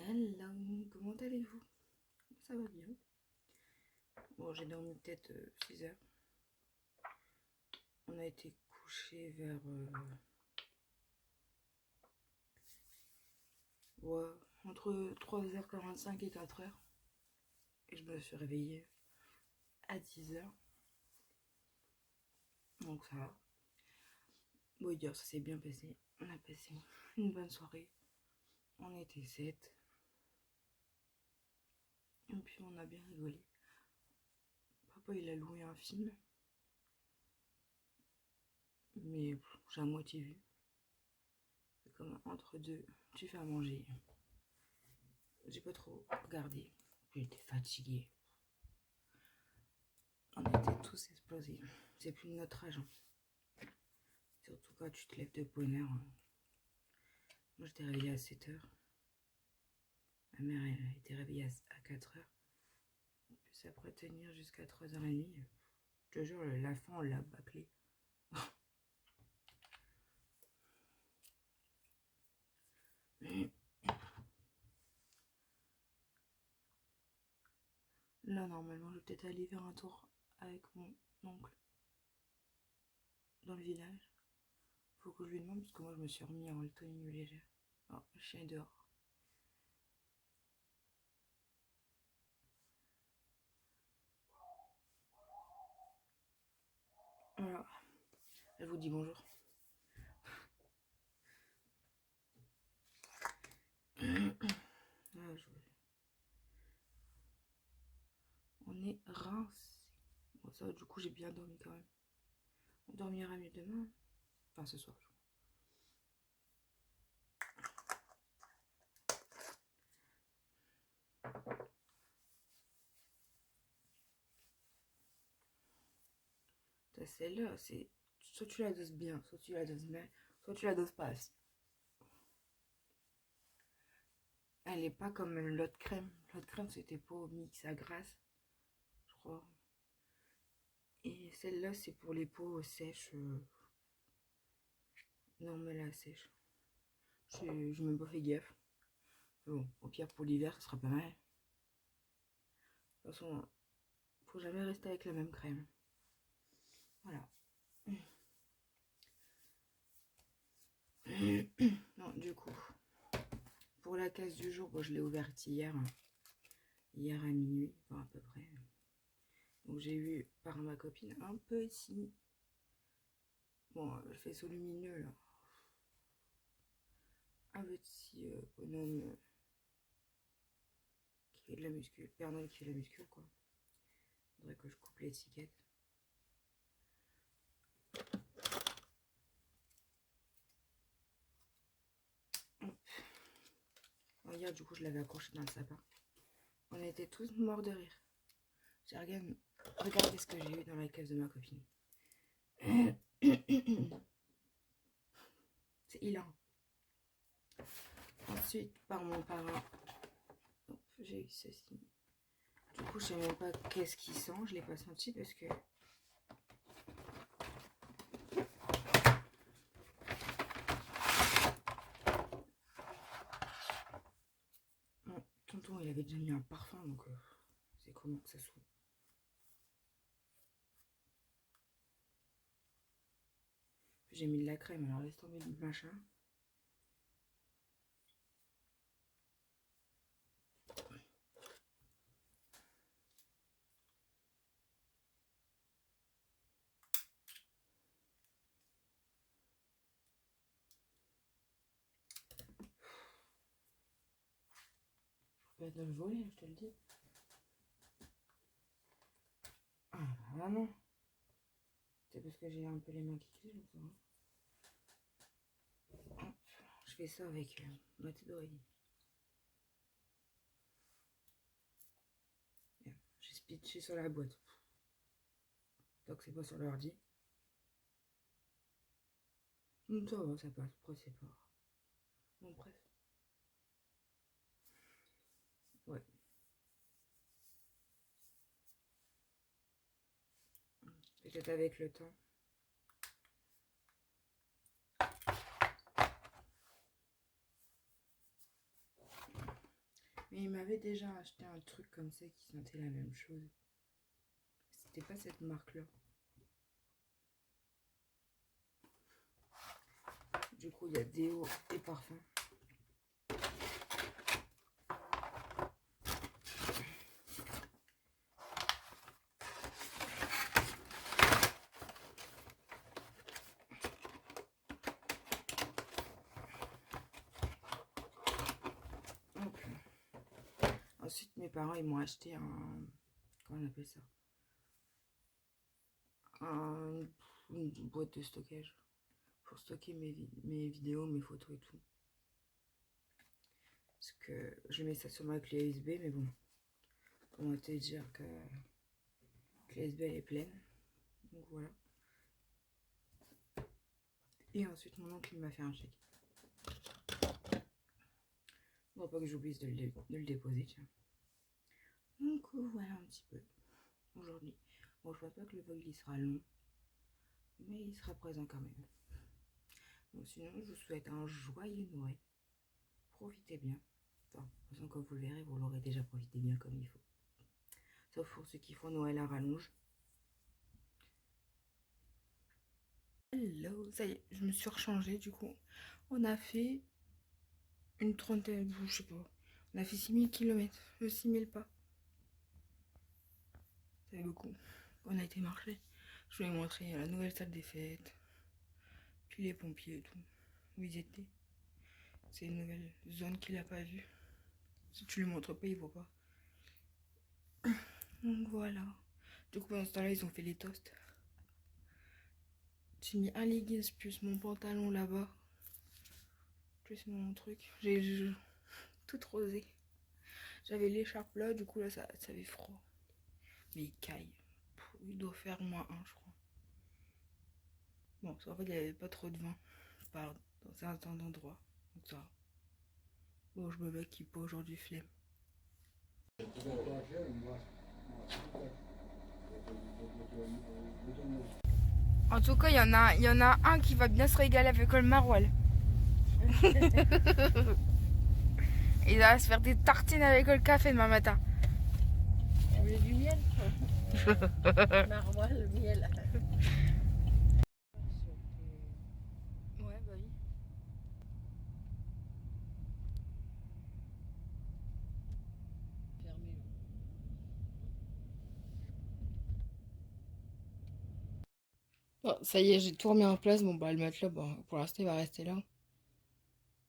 Hello, comment allez-vous? Ça va bien. Bon, j'ai dormi peut-être 6 heures. On a été couché vers ouais, entre 3h45 et 4h. Et je me suis réveillée à 10h. Donc ça va. Bon, hier, ça s'est bien passé. On a passé une bonne soirée. On était 7. Et puis on a bien rigolé. Papa, il a loué un film. Mais j'ai à moitié vu. C'est comme entre deux. Tu fais à manger. J'ai pas trop regardé. J'étais fatiguée. On était tous explosés. C'est plus de notre âge. Surtout quand tu te lèves de bonne heure. Moi, j'étais réveillée à 7h. Ma mère, elle était réveillée à 4h. Puis après tenir jusqu'à 3h30. Je te jure, la fin, on l'a bâclé. Là, normalement, je vais peut-être aller faire un tour avec mon oncle dans le village. Faut que je lui demande, parce que moi, je me suis remis en tenue légère. Oh, le chien est dehors. Voilà. Elle vous dit bonjour. Ah, on est rincé. Bon, ça, du coup, j'ai bien dormi quand même. On dormira mieux demain. Enfin, ce soir. Celle-là, c'est soit tu la doses bien, soit tu la doses mal, soit tu la doses pas assez. Elle est pas comme l'autre crème. L'autre crème, c'était pour mix à grasse, je crois. Et celle-là, c'est pour les peaux sèches. Non, mais là, sèche. Je m'ai pas fait gaffe. Bon, au pire, pour l'hiver, ça sera pas mal. De toute façon, faut jamais rester avec la même crème. Voilà. Non, du coup, pour la case du jour, bon, je l'ai ouverte hier. Hier à minuit, enfin à peu près. Donc j'ai eu par ma copine un petit, bon, le faisceau lumineux là, un petit bonhomme qui fait de la muscu, Père Noël qui fait de la muscu quoi. Faudrait que je coupe l'étiquette. Hier du coup je l'avais accroché dans le sapin. On était tous morts de rire. J'ai regardé ce que j'ai eu dans la cave de ma copine. C'est hilarant. Ensuite par mon parrain, j'ai eu ceci. Du coup, je sais même pas qu'est-ce qui sent. Je l'ai pas senti parce que mon tonton il avait déjà mis un parfum donc c'est comment que ça soit. J'ai mis de la crème alors laisse tomber le machin. Je vais te le voler, je te le dis. Ah non. C'est parce que j'ai un peu les mains qui glissent, ça. Hop, je fais ça avec ma tête d'oreiller. J'ai spitché sur la boîte. Tant que c'est pas sur l'ordi. Ça va, ça passe. Après, c'est pas. Bon, bref. Ouais. Peut-être avec le temps. Mais il m'avait déjà acheté un truc comme ça qui sentait la même chose. C'était pas cette marque-là. Du coup, il y a déo et parfum. Hop. Ensuite, mes parents, ils m'ont acheté un... Comment on appelle ça? Une boîte de stockage. Pour stocker mes vidéos, mes photos et tout. Parce que je mets ça sur ma clé USB, mais bon. On va te dire que la clé USB, elle est pleine. Donc voilà. Et ensuite, mon oncle, il m'a fait un chèque. Bon, pas que j'oublie de le déposer, tiens. Donc voilà un petit peu aujourd'hui. Bon, je pense pas que le vlog il sera long, mais il sera présent quand même. Bon, sinon, je vous souhaite un joyeux Noël. Profitez bien. Enfin, de toute façon, comme vous le verrez, vous l'aurez déjà profité bien comme il faut. Sauf pour ceux qui font Noël à rallonge. Hello, ça y est, je me suis rechangée du coup. On a fait une trentaine, je sais pas. On a fait 6000 km, 6000 pas. C'est beaucoup. On a été marcher. Je vous ai montré la nouvelle salle des fêtes. Puis les pompiers et tout. Où ils étaient. C'est une nouvelle zone qu'il n'a pas vue. Si tu lui montres pas, il voit pas. Donc voilà. Du coup, pendant ce temps-là, ils ont fait les toasts. J'ai mis un leggings plus mon pantalon là-bas. Plus mon truc. J'ai tout rosé. J'avais l'écharpe là, du coup là, ça avait froid. Mais il caille. Il doit faire -1, je crois. Bon, en fait, il n'y avait pas trop de vent. Par dans certains endroits. Donc ça va. Bon, je me maquille pas aujourd'hui, flemme. En tout cas, il y en a un qui va bien se régaler avec le maroilles. Il va se faire des tartines avec le café demain matin. Vous voulez du miel? Maroilles, le miel. Ouais, bah oui. Fermé. Bon, ça y est, j'ai tout remis en place. Bon, bah, le matelas, bon, pour l'instant, il va rester là.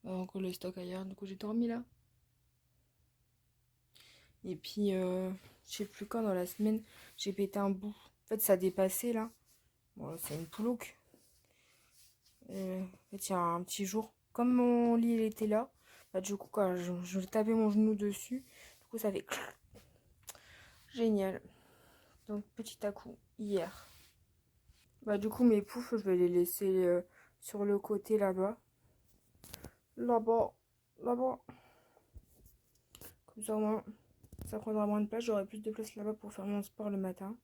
Encore le stock ailleurs, du coup, j'ai tout remis là. Et puis, je sais plus quand dans la semaine, j'ai pété un bout. En fait, ça dépassait là. Bon, c'est une poulouque. En fait, il y a un petit jour, comme mon lit il était là, bah, du coup, quand je tapais mon genou dessus, du coup, ça fait génial. Donc, petit à coup, hier. Bah, du coup, mes poufs, je vais les laisser sur le côté là-bas. Là-bas. Là-bas. Comme ça, au moins, ça prendra moins de place. J'aurai plus de place là-bas pour faire mon sport le matin.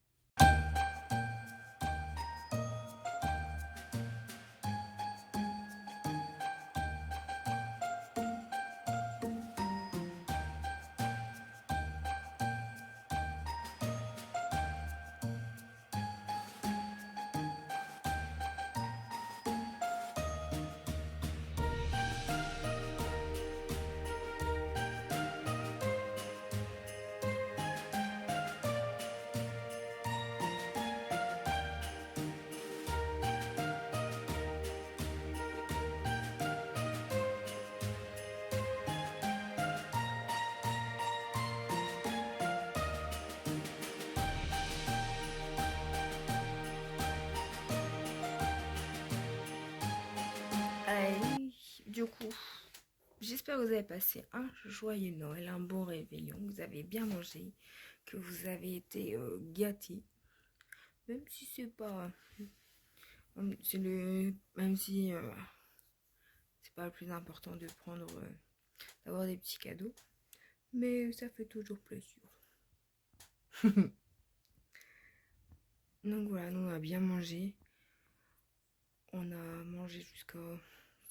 Allez, du coup, j'espère que vous avez passé un joyeux Noël, un bon réveillon, que vous avez bien mangé, que vous avez été gâtés. Même si c'est pas... Même si c'est pas le plus important de prendre... d'avoir des petits cadeaux. Mais ça fait toujours plaisir. Donc voilà, nous on a bien mangé. On a mangé jusqu'à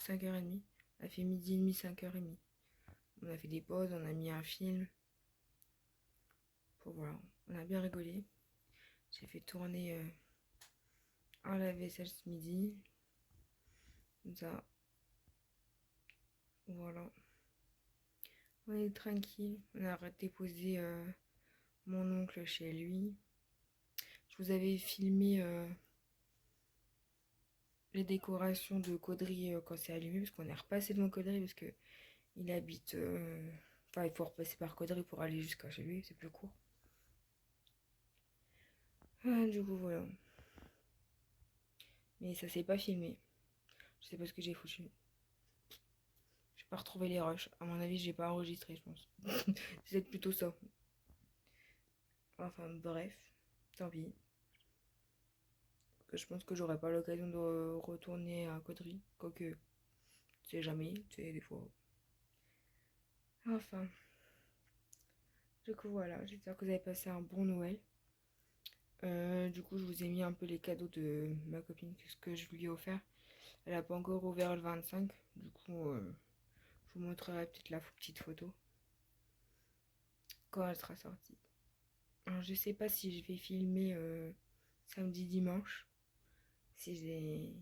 5h30. On a fait 12h30, 5h30. On a fait des pauses, on a mis un film. Voilà, on a bien rigolé. J'ai fait tourner un lave-vaisselle ce midi. Comme ça. Voilà. On est tranquille. On a déposé mon oncle chez lui. Je vous avais filmé les décorations de Caudry quand c'est allumé, parce qu'on est repassé devant Caudry parce que il habite. Enfin, il faut repasser par Caudry pour aller jusqu'à chez lui, c'est plus court. Du coup, voilà. Mais ça s'est pas filmé. Je sais pas ce que j'ai foutu. J'ai pas retrouvé les rushs. À mon avis, j'ai pas enregistré, je pense. C'est plutôt ça. Enfin, bref. Tant pis. Je pense que j'aurai pas l'occasion de retourner à Caudry. Quoique, c'est jamais, tu sais, des fois. Enfin. Du coup, voilà. J'espère que vous avez passé un bon Noël. Du coup, je vous ai mis un peu les cadeaux de ma copine, ce que je lui ai offert. Elle a pas encore ouvert le 25. Du coup, je vous montrerai peut-être la petite photo quand elle sera sortie. Alors, je sais pas si je vais filmer samedi, dimanche. Si j'ai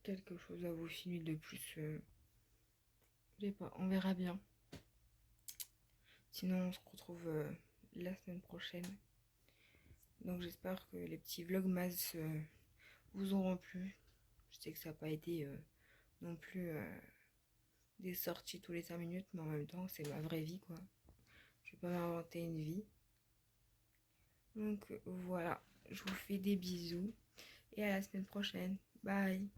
quelque chose à vous filmer de plus, je sais pas, on verra bien. Sinon, on se retrouve la semaine prochaine. Donc, j'espère que les petits vlogmas vous auront plu. Je sais que ça n'a pas été non plus des sorties tous les 5 minutes, mais en même temps, c'est ma vraie vie, quoi. Je vais pas m'inventer une vie. Donc, voilà, je vous fais des bisous et à la semaine prochaine. Bye!